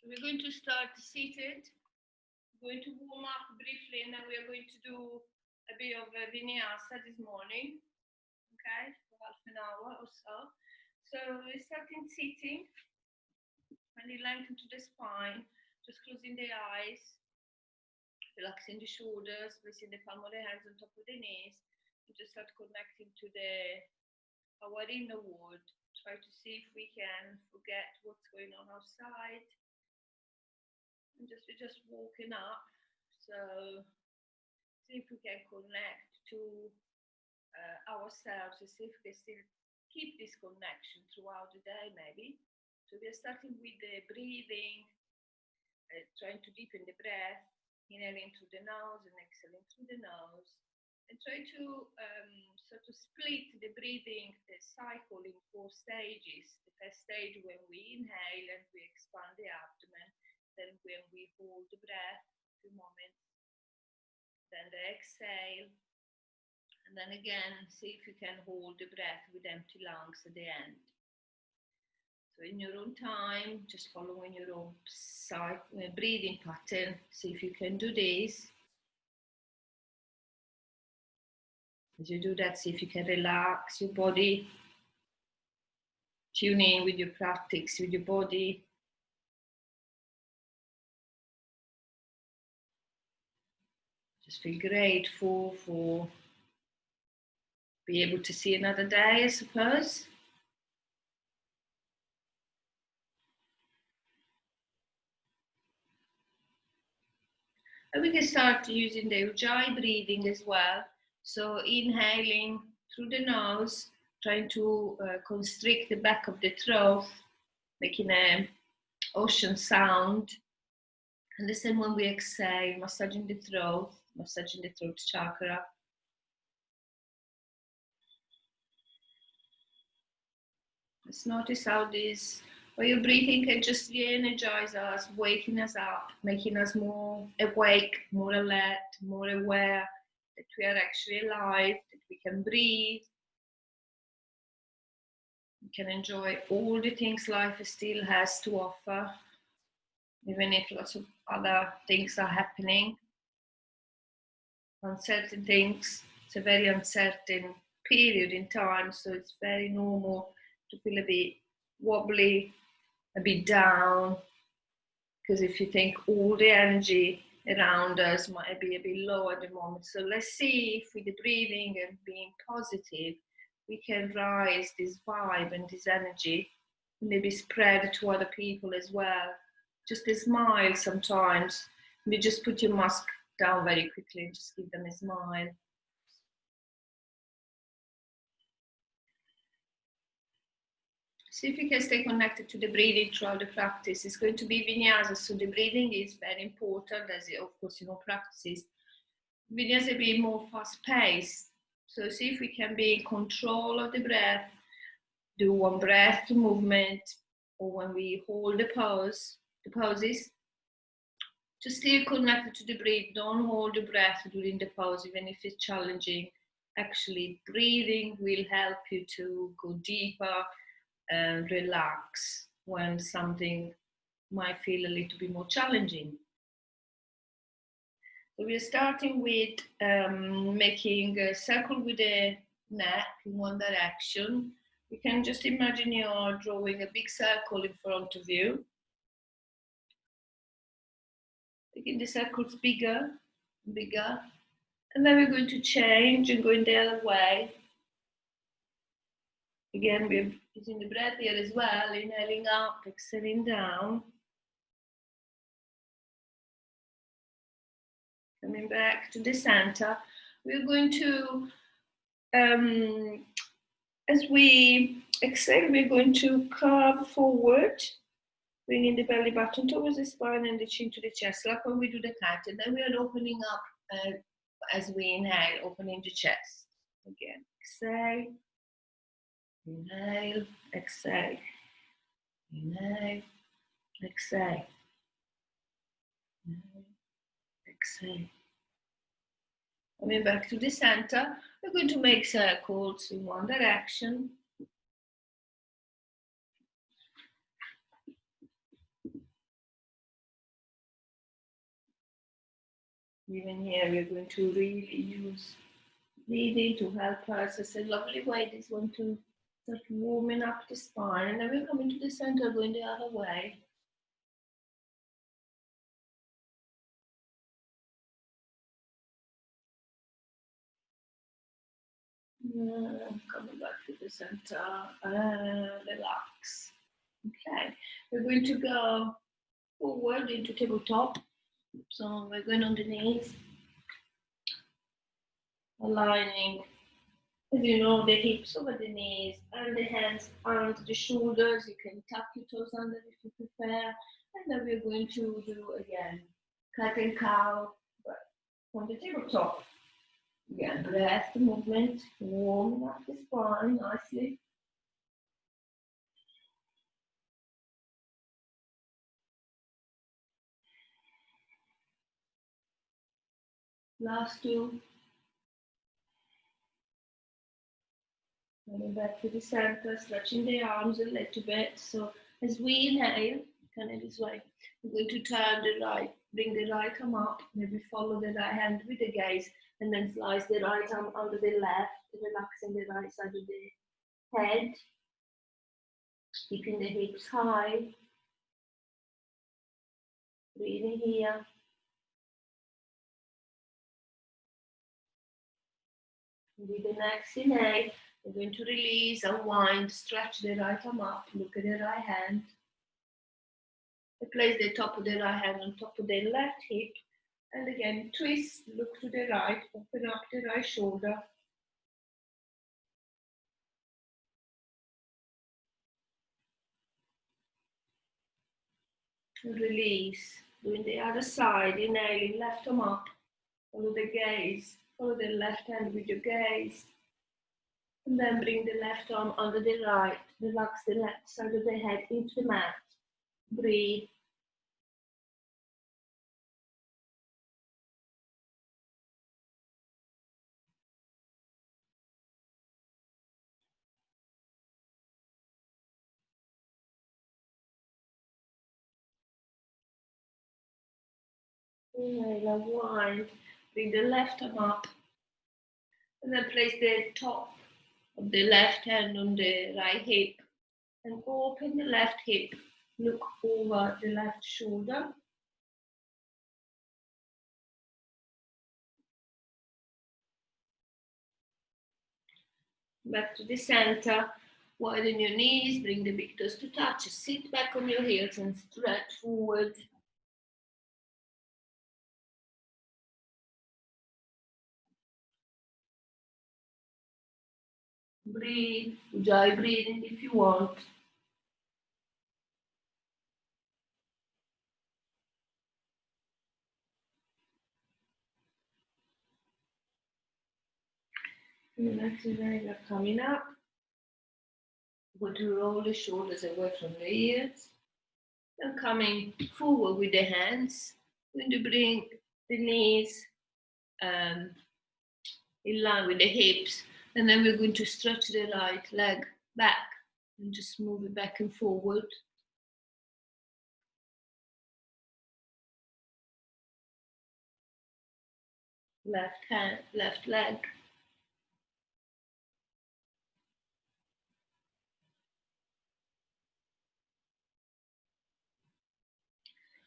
We're going to start seated. We're going to warm up briefly, and then we are going to do a bit of a vinyasa this morning, okay, for half an hour or so. So we're starting sitting, and lengthen to the spine, just closing the eyes, relaxing the shoulders, placing the palm of the hands on top of the knees, and just start connecting to our inner world. Try to see if we can forget what's going on outside. And we're just walking up. So see if we can connect to ourselves and see if we can still keep this connection throughout the day, maybe. So we are starting with the breathing, trying to deepen the breath, inhaling through the nose and exhaling through the nose. And try to sort of split the breathing cycle in 4 stages. The first stage when we inhale and we expand the abdomen, then when we hold the breath a few moments, then the exhale, and then again see if you can hold the breath with empty lungs at the end. So in your own time, just following your own breathing pattern, see if you can do this. As you do that, see if you can relax your body, tune in with your practice, with your body. Just feel grateful for being able to see another day, I suppose. And we can start using the Ujjayi breathing as well. So inhaling through the nose, trying to constrict the back of the throat, making an ocean sound. And the same when we exhale, massaging the throat chakra. Let's notice how your breathing can just re-energize us, waking us up, making us more awake, more alert, more aware that we are actually alive, that we can breathe. We can enjoy all the things life still has to offer, even if lots of other things are happening. Uncertain things. It's a very uncertain period in time, so it's very normal to feel a bit wobbly, a bit down, because if you think all the energy around us might be a bit low at the moment. So let's see if with the breathing and being positive, we can rise this vibe and this energy, maybe spread to other people as well. Just a smile sometimes. You just put your mask down very quickly and just give them a smile. See if you can stay connected to the breathing throughout the practice. It's going to be vinyasa, so the breathing is very important, as of course, practices. Vinyasa be more fast-paced. So see if we can be in control of the breath, do one breath movement, or when we hold the poses, just stay connected to the breath. Don't hold the breath during the pose, even if it's challenging. Actually, breathing will help you to go deeper and relax when something might feel a little bit more challenging. So we are starting with making a circle with the neck in one direction. You can just imagine you're drawing a big circle in front of you. Making the circles bigger, bigger. And then we're going to change and go in the other way. Again, we're using the breath here as well, inhaling up, exhaling down. Coming back to the center. We're going to, as we exhale, we're going to curve forward, bringing the belly button towards the spine and the chin to the chest, like when we do the cat. And then we are opening up as we inhale, opening the chest. Again, exhale, inhale, exhale, inhale, exhale, inhale, exhale. Coming back to the center, we're going to make circles in one direction. Even here, we're going to really use breathing to help us. It's a lovely way, this one, to start warming up the spine. And then we're coming to the center, going the other way. Coming back to the center and relax. Okay, we're going to go forward into tabletop. So we're going on the knees, aligning, as you know, the hips over the knees and the hands under the shoulders. You can tuck your toes under if you prefer. And then we're going to do again cat and cow, but from the tabletop. Again, breath, movement, warming up the spine nicely. Last two. Coming back to the center, stretching the arms a little bit. So as we inhale, kind of this way, we're going to turn the right, bring the right arm up, maybe follow the right hand with the gaze, and then slice the right arm under the left, relaxing the right side of the head, keeping the hips high. Breathing here. With the next inhale, we're going to release, unwind, stretch the right arm up, look at the right hand. Place the top of the right hand on top of the left hip. And again, twist, look to the right, open up the right shoulder. And release. Doing the other side, inhaling, left arm up. Follow the gaze. Follow the left hand with your gaze. And then bring the left arm under the right. Relax the left side of the head into the mat. Breathe. Inhale, unwind. Bring the left arm up. And then place the top of the left hand on the right hip. And open the left hip. Look over the left shoulder. Back to the center. Widen your knees. Bring the big toes to touch. Sit back on your heels and stretch forward. Breathe. Enjoy breathing if you want. And the next inhale, you're coming up. Going to roll the shoulders away from the ears. And coming forward with the hands. Going to bring the knees in line with the hips. And then we're going to stretch the right leg back and just move it back and forward. Left hand, left leg.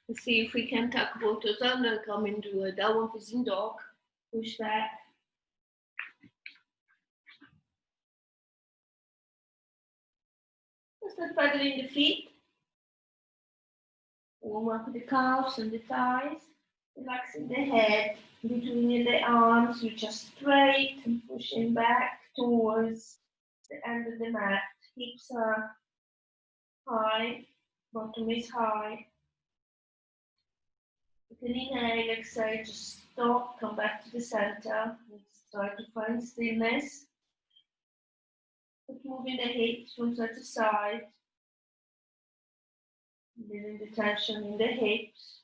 Let's see if we can tuck both toes under, come into a downward facing dog. Push back. Start pedaling the feet. Warm up the calves and the thighs. Relaxing the head. Between the arms, you just straight and pushing back towards the end of the mat. Hips are high, bottom is high. You can inhale, exhale, just stop, come back to the center. Try to find stillness. Keep moving the hips from side to side. Feeling the tension in the hips.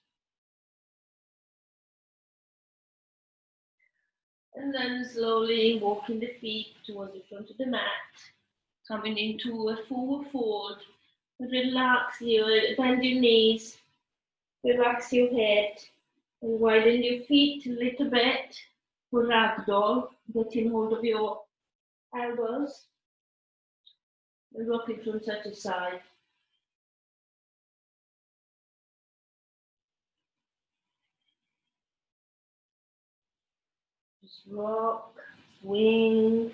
And then slowly walking the feet towards the front of the mat. Coming into a forward fold. Relax your, bend your knees. Relax your head. And widen your feet a little bit for ragdoll, getting hold of your elbows and rocking from side to side. Just rock, swing,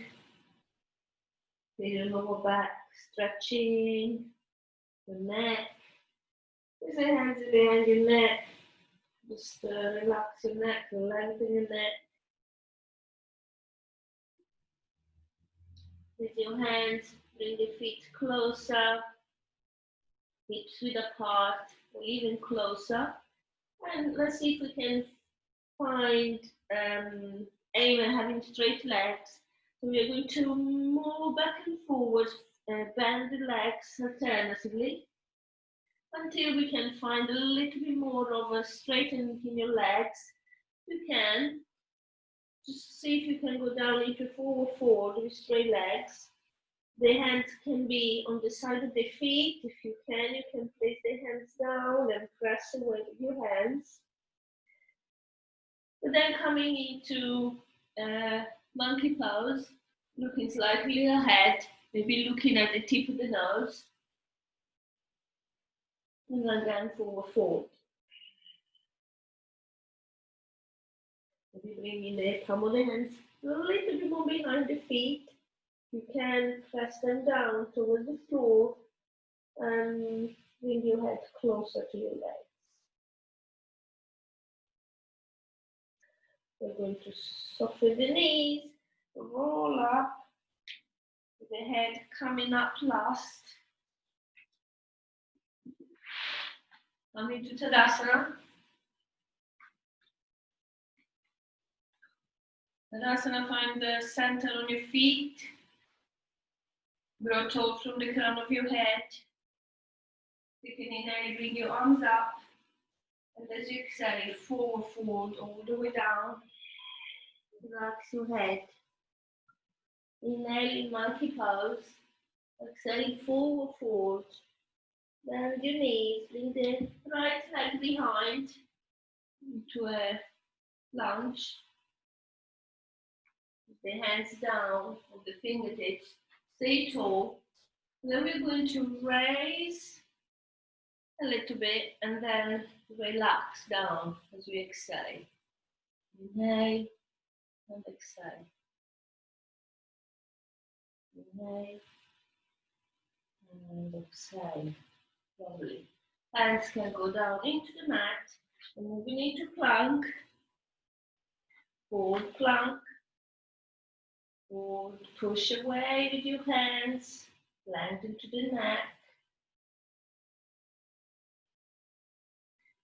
feel your lower back stretching, the neck. Put your hands behind your neck. Just relax your neck, lengthen your neck. With your hands, bring your feet closer, hips width apart, or even closer. And let's see if we can find aim at having straight legs. So we are going to move back and forward, bend the legs alternatively until we can find a little bit more of a straightening in your legs. You can just see if you can go down into forward fold with straight legs. The hands can be on the side of the feet. If you can place the hands down and press away with your hands. But then coming into monkey pose, looking slightly ahead, maybe looking at the tip of the nose. And then down forward fold. Maybe bringing the palm of the hands a little bit more behind the feet. You can press them down towards the floor and bring your head closer to your legs. We're going to soften the knees, roll up, with the head coming up last. Coming to Tadasana. Tadasana, find the center on your feet. Grow tall from the crown of your head. You can inhale, bring your arms up. And as you exhale, forward fold all the way down. Relax your head. Inhale in monkey pose. Exhale, forward fold. Bend your knees. Bring the right leg behind into a lunge. The hands down with the fingertips. Stay tall. Then we're going to raise a little bit and then relax down as we exhale. Inhale and exhale. Inhale and exhale. Lovely. Hands can go down into the mat. And moving into plank. Hold plank. Hold, push away with your hands. Lengthen to the neck.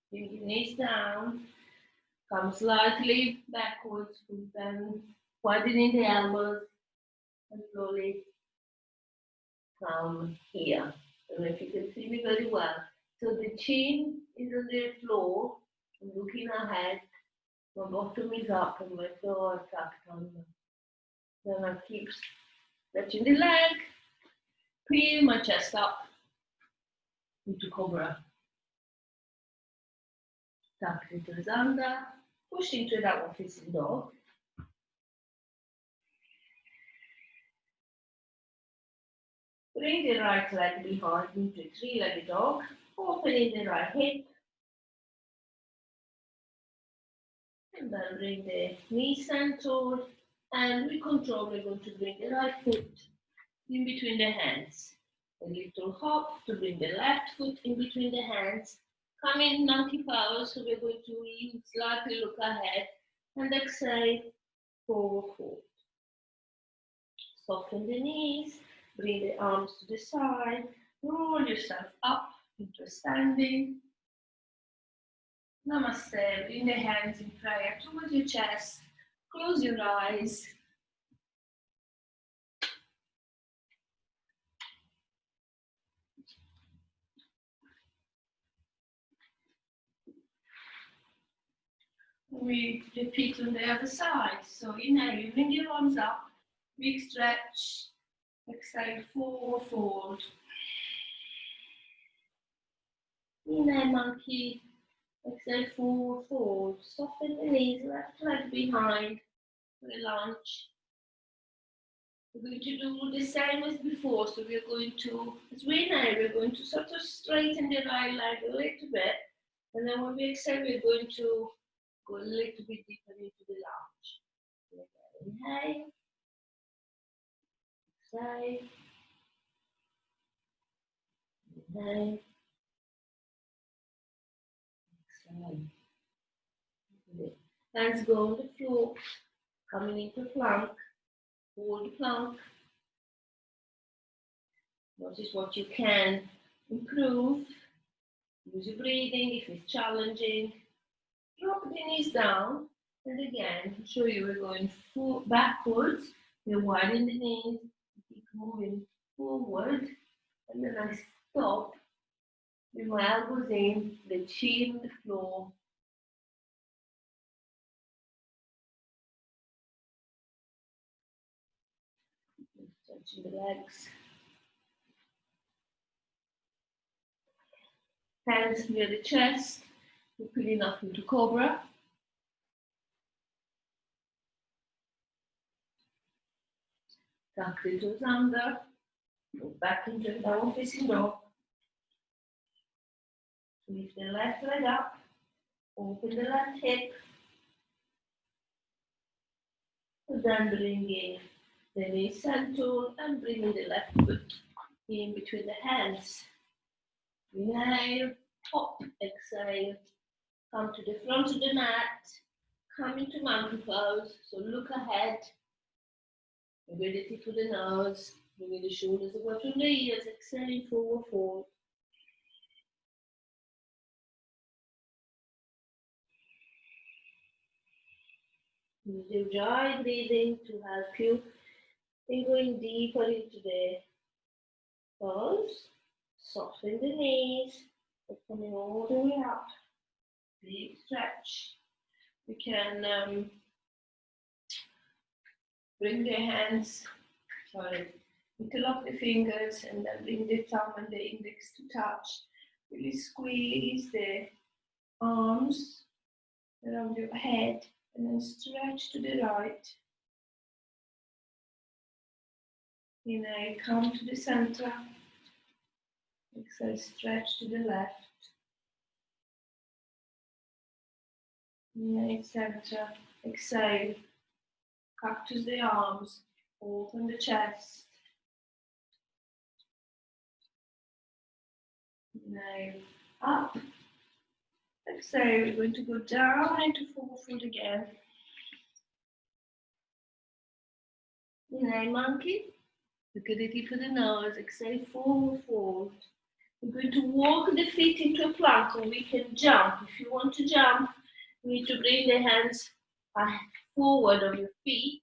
Bring your knees down. Come slightly backwards, then widening the elbows and slowly come here. I don't know if you can see me very well. So the chin is on the floor. I'm looking ahead. My bottom is up and my jaw is tucked under. Then I keep stretching the leg, peel my chest up into cobra. Tuck into the under, push into that facing dog. Bring the right leg behind into three-legged dog, opening the right hip. And then bring the knee centered, and with control we're going to bring the right foot in between the hands. A little hop to bring the left foot in between the hands. Come in monkey pose, so we're going to slightly look ahead and exhale, forward fold. Soften the knees, bring the arms to the side, roll yourself up into standing. Namaste, bring the hands in prayer towards your chest, close your eyes. We repeat on the other side. So inhale, you bring your arms up, big stretch, exhale, forward fold. Inhale, monkey, Exhale, forward, fold. Soften the knees, left leg behind for the lunge. We're going to do the same as before. So we're going to, as we know, we're going to sort of straighten the right leg a little bit. And then when we exhale, we're going to go a little bit deeper into the lunge. Inhale. Exhale. Inhale. Exhale. Hands go on the floor, coming into plank. Hold plank. Notice what you can improve. Use your breathing if it's challenging. Drop the knees down. And again, to show you, we're going backwards. We're widening the knees. Keep moving forward. And then I stop with my elbows in, the chin on the floor. Stretching the legs. Hands near the chest. We're pulling up into cobra. Tuck the toes under. Go back into downward facing dog. Lift the left leg up. Open the left hip. And then bring in the knee center and bring in the left foot in between the hands. Inhale, hop, exhale. Come to the front of the mat. Come into mountain pose. So look ahead. Bring the tip to the nose. Bring the shoulders away from the ears. Exhale, forward fold. Use your dry breathing to help you in going deeper into the pose. Soften the knees. Coming all the way up. Big stretch. We can bring the hands, interlock the fingers and then bring the thumb and the index to touch. Really squeeze the arms around your head and then stretch to the right. Inhale, come to the center. Exhale, stretch to the left. Inhale, center. Exhale, cactus the arms. Open the chest. Inhale, up. Exhale, we're going to go down into forward fold again. Inhale, monkey. Look at the tip of the nose. Exhale, forward fold. We're going to walk the feet into a plank or we can jump. If you want to jump, you need to bring the hands forward of your feet.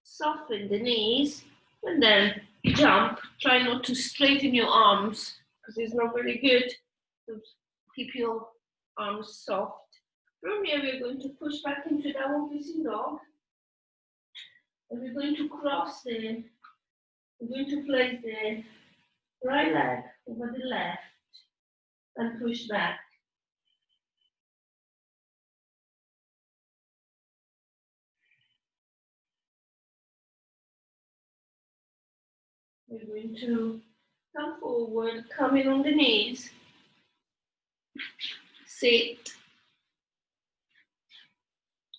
Soften the knees and then jump. Try not to straighten your arms because it's not very good. So keep your arms soft. From here, we're going to push back into downward facing dog. And we're going to cross we're going to place the right leg over the left and push back. We're going to come forward, come in on the knees, sit,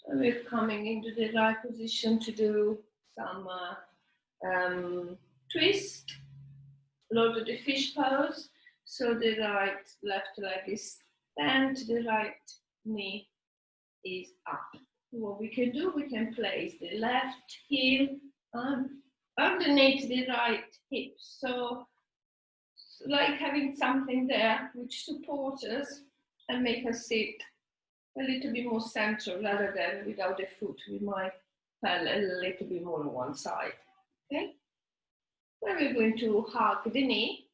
and we're coming into the right position to do some twist, load of the fish pose. So the left leg is bent, the right knee is up. What we can do, we can place the left heel underneath the right hip. So like having something there which supports us and make us sit a little bit more central rather than without the foot. We might fall a little bit more on one side. Okay? Then we're going to hug the knee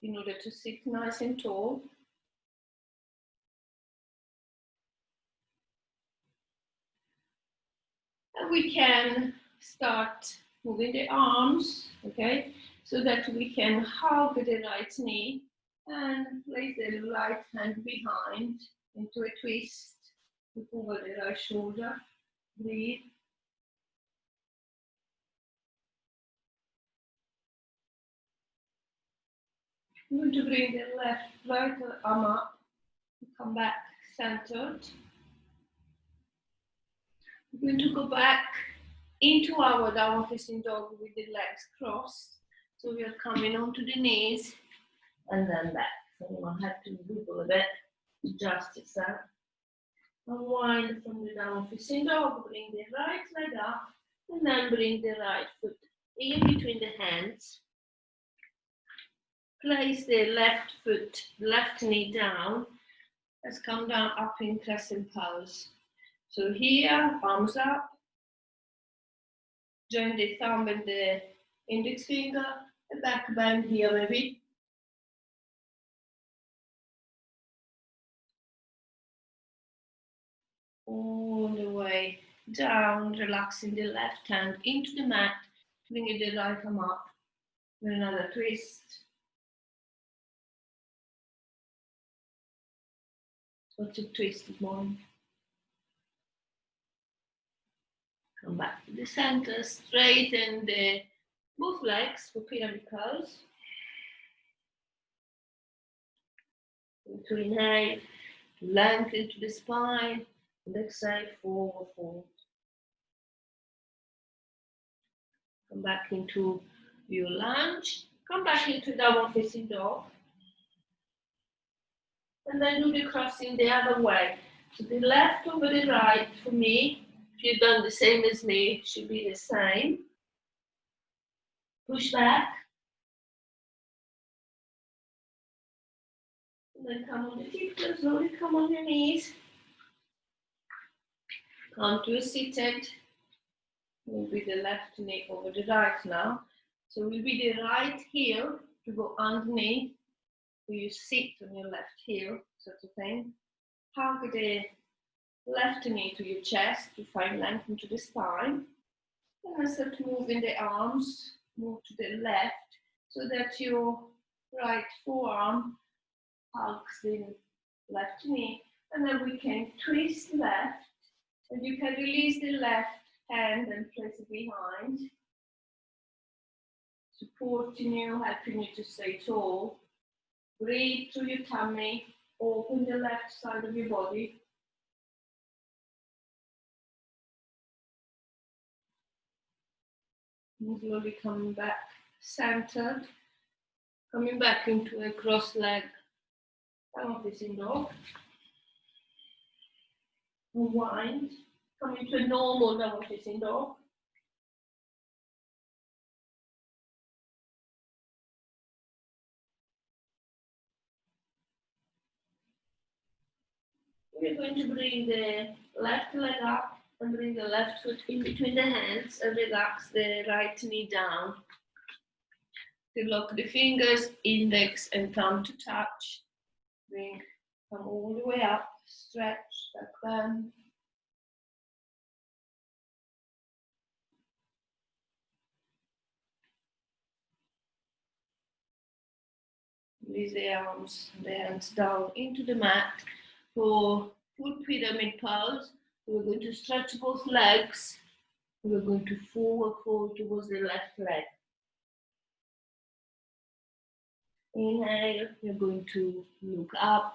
in order to sit nice and tall. And we can start moving the arms, okay, so that we can hug the right knee And place the right hand behind into a twist. Look over the right shoulder. Breathe. I'm going to bring the right arm up. Come back centered. We're going to go back into our downward facing dog with the legs crossed. So we are coming onto the knees and then back. So you might have to wiggle a bit, adjust itself. Unwind from the downward facing dog, bring the right leg up and then bring the right foot in between the hands. Place the left foot, left knee down. Let's come down up in crescent pose. So here, arms up. Join the thumb and the index finger, a back bend here maybe. All the way down, relaxing the left hand into the mat, bringing the right arm up with another twist. Lots of twist this morning. Come back to the center, straighten both legs for pyramid pose. To inhale, lengthen to the spine, and exhale, forward fold. Come back into your lunge. Come back into downward facing dog. And then do the crossing the other way. So the left over the right for me. If you've done the same as me, it should be the same. Push back. And then come on the feet, slowly come on your knees. Come to a seated. Will be the left knee over the right now. So will be the right heel to go underneath. So you sit on your left heel, sort of thing. Hug the left knee to your chest to find length into the spine. And then start moving the arms, move to the left, so that your right forearm hugs the left knee. And then we can twist left, and you can release the left hand and place it behind, supporting you, helping you to stay tall. Breathe through your tummy, open the left side of your body. And slowly coming back centered, coming back into a cross leg downward facing dog. Unwind, coming to a normal downward facing dog. We're going to bring the left leg up and bring the left foot in between the hands and relax the right knee down. To lock the fingers, index and thumb to touch. Come all the way up, stretch, back bend. Release the arms, the hands down into the mat for full pyramid pose. We're going to stretch both legs. We're going to forward fold towards the left leg. Inhale, you're going to look up.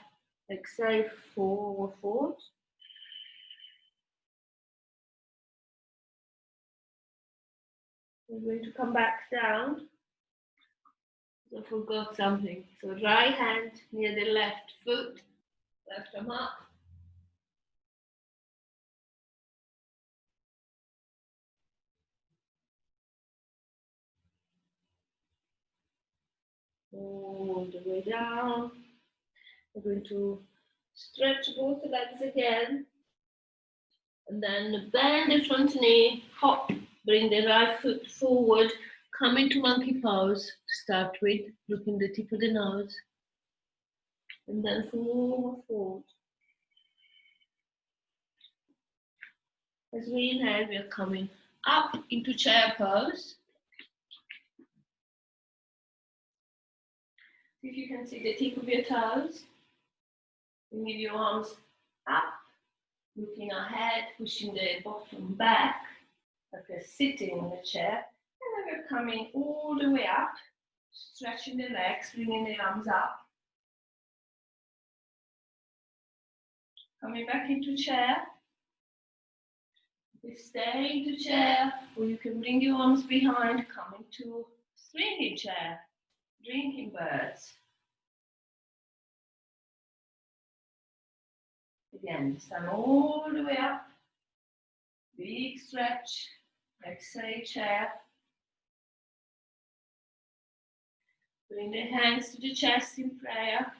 Exhale, forward fold. We're going to come back down. I forgot something. So right hand near the left foot, left arm up. All the way down. We're going to stretch both legs again. And then bend the front knee, hop, bring the right foot forward, come into monkey pose to start with, looking the tip of the nose. And then forward fold. As we inhale, we are coming up into chair pose. See if you can see the tip of your toes. Bring your arms up, looking ahead, pushing the bottom back, like you're sitting in the chair. And then we're coming all the way up, stretching the legs, bringing the arms up. Coming back into chair. You stay into chair, or you can bring your arms behind, come into swinging chair, drinking birds. Again, stand all the way up, big stretch, exhale chair. Bring the hands to the chest in prayer.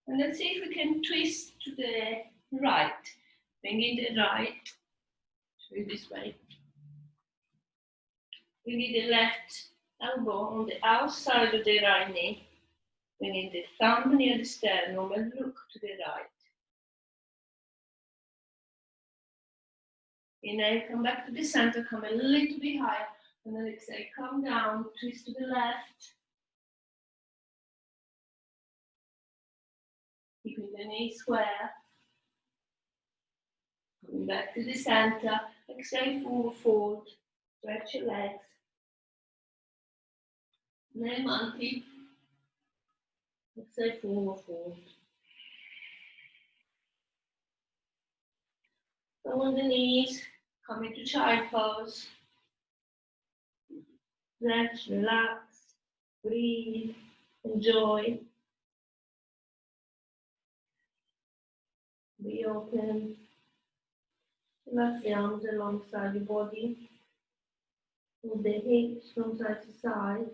And let's see if we can twist to the right. Bringing the right, show you this way. Bringing the left elbow on the outside of the right knee. Bringing the thumb near the sternum and look to the right. Inhale, come back to the center, come a little bit higher. And then exhale, come down, twist to the left. Keeping the knee square. Coming back to the center. Exhale, forward fold. Stretch your legs. Then monkey. Exhale, forward fold. Go on the knees. Come into child pose. Stretch, relax, breathe, enjoy. Be open. Relax the arms alongside your body. Move the hips from side to side.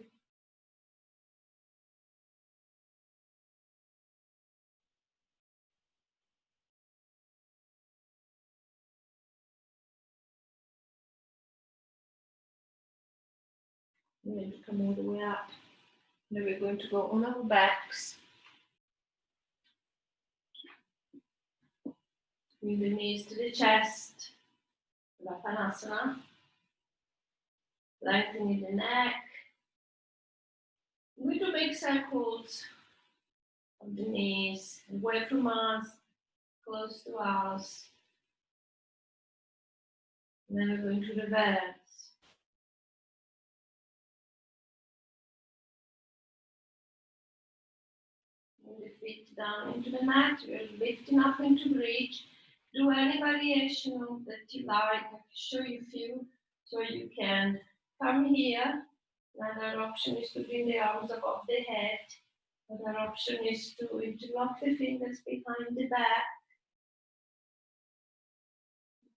We're going to come all the way up. Now we're going to go on our backs. Bring the knees to the chest. Uttanasana. Lengthening the neck. We do big circles of the knees, away from us, close to us. And then we're going to reverse. Bring the feet down into the mat. We're lifting up into bridge. Do any variation that you like. I can show you a few. So you can come here. Another option is to bring the arms above the head. Another option is to interlock the fingers behind the back.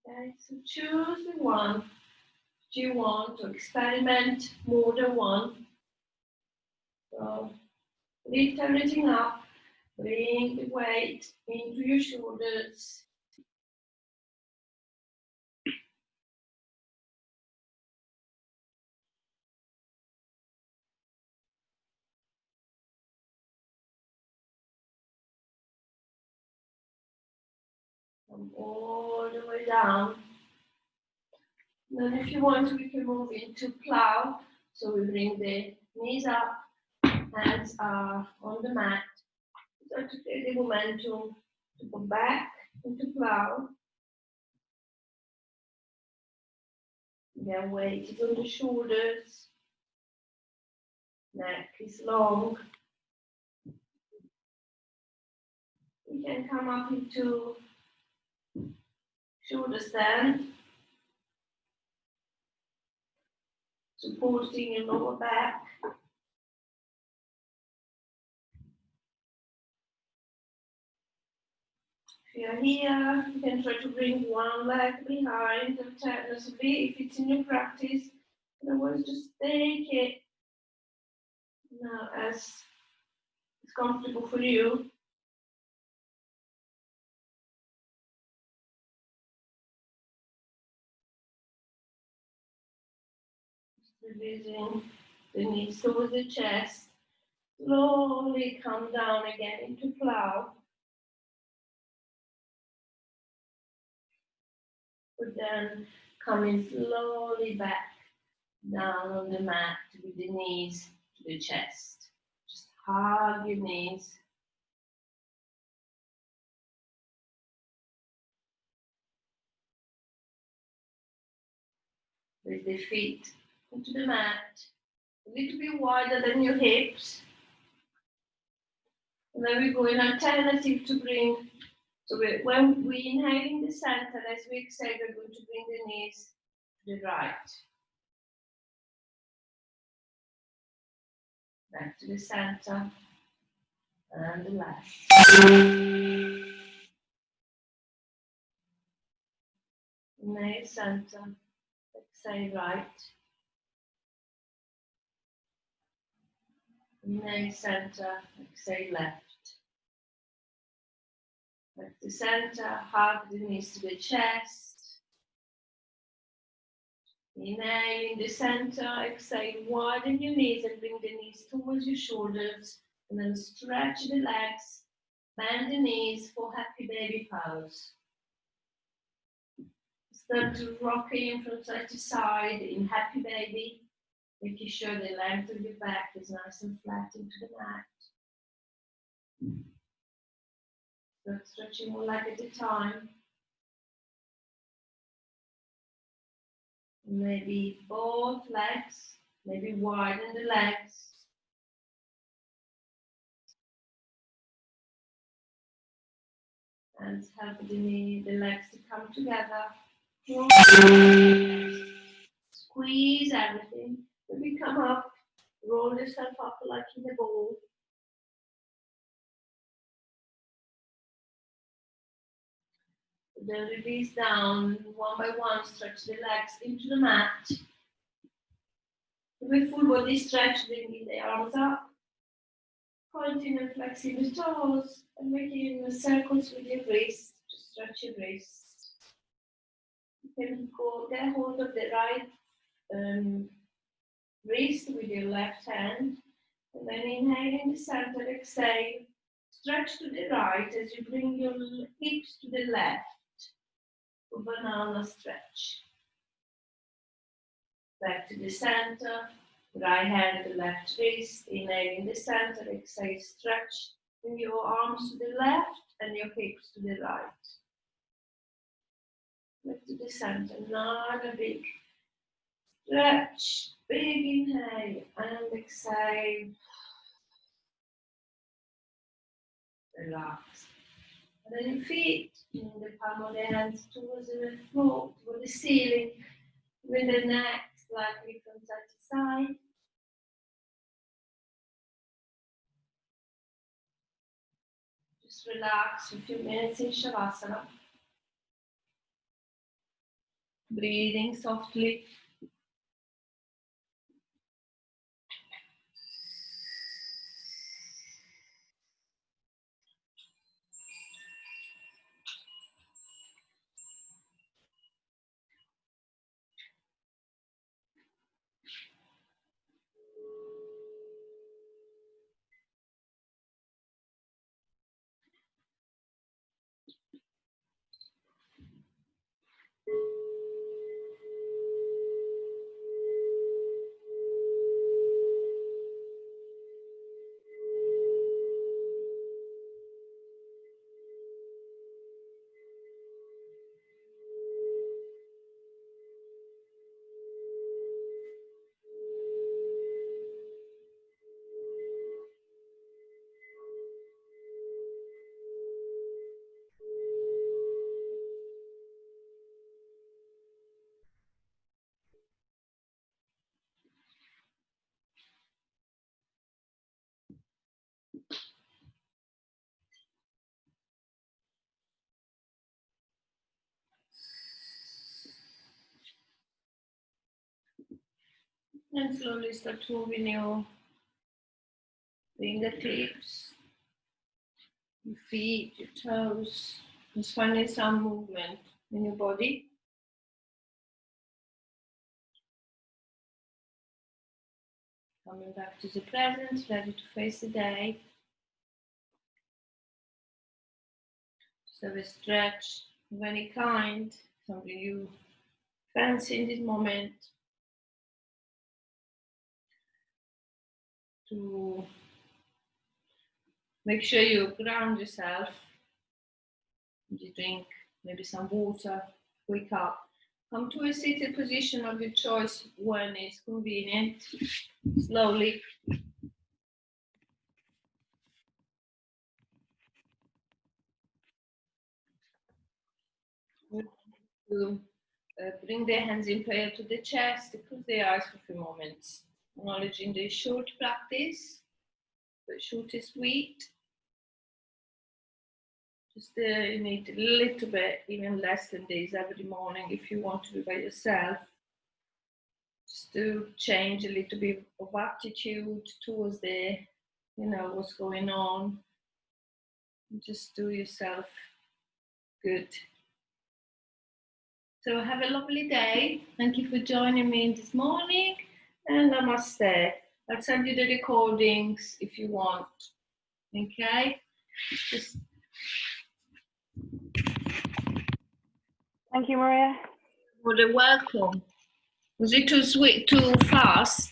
Okay, so choose the one that you want to experiment more than one. So lift everything up, bring the weight into your shoulders. Come all the way down. Then if you want, we can move into plow. So we bring the knees up, hands are on the mat. So to create the momentum to go back into plow. Again, weight is on the shoulders. Neck is long. We can come up into shoulder stand. Supporting your lower back. If you're here, you can try to bring one leg behind alternatively if it's in your practice. Otherwise, just take it now as it's comfortable for you. Just releasing the knees towards the chest. Slowly come down again into plow. But then coming slowly back down on the mat with the knees to the chest. Just Hug your knees. With the feet into the mat, a little bit wider than your hips. And then we go in alternative to bring, so when we inhale in the center, as we exhale, we're going to bring the knees to the right. Back to the center and the left. Inhale center, exhale right. Inhale center, exhale left. Back to center, hug the knees to the chest. Inhale in the center, exhale, widen your knees and bring the knees towards your shoulders. And then stretch the legs, bend the knees for happy baby pose. Start to rocking from side to side in happy baby, making sure the length of your back is nice and flat into the mat. Start stretching one leg at a time. Maybe both legs, maybe widen the legs. And help the legs to come together. Squeeze everything. Maybe come up, roll yourself up like in a ball. Then release down, one by one, stretch the legs into the mat. With full body stretch, bringing the arms up. Continue flexing the toes and making circles with your wrist to stretch your wrist. You can get hold of the right wrist with your left hand. And then inhale in the center, exhale. Stretch to the right as you bring your hips to the left. A banana stretch. Back to the center. Right hand to left wrist. Inhale in the center, exhale, stretch. Bring your arms to the left and your hips to the right. Back to the center. Another big stretch. Big inhale and exhale. Relax. And then your feet in the palm of the hands towards the floor, toward the ceiling, with the neck slightly from side to side. Just relax for a few minutes in Shavasana. Breathing softly. And slowly start moving your fingertips, your feet, your toes. Just finding some movement in your body. Coming back to the present, ready to face the day. Just have a stretch of any kind, something you fancy in this moment. To Make sure you ground yourself. You drink maybe some water, wake up. Come to a seated position of your choice when it's convenient. Slowly. To bring the hands in prayer to the chest, close the eyes for a few moments. Acknowledging the short practice, but short is sweet. Just you need a little bit, even less than this every morning if you want to do by yourself. Just to change a little bit of attitude towards the, what's going on. Just do yourself good. So have a lovely day. Thank you for joining me this morning, and namaste. I'll send you the recordings if you want. Okay? Thank you, Maria. You're welcome. Was it too sweet, too fast?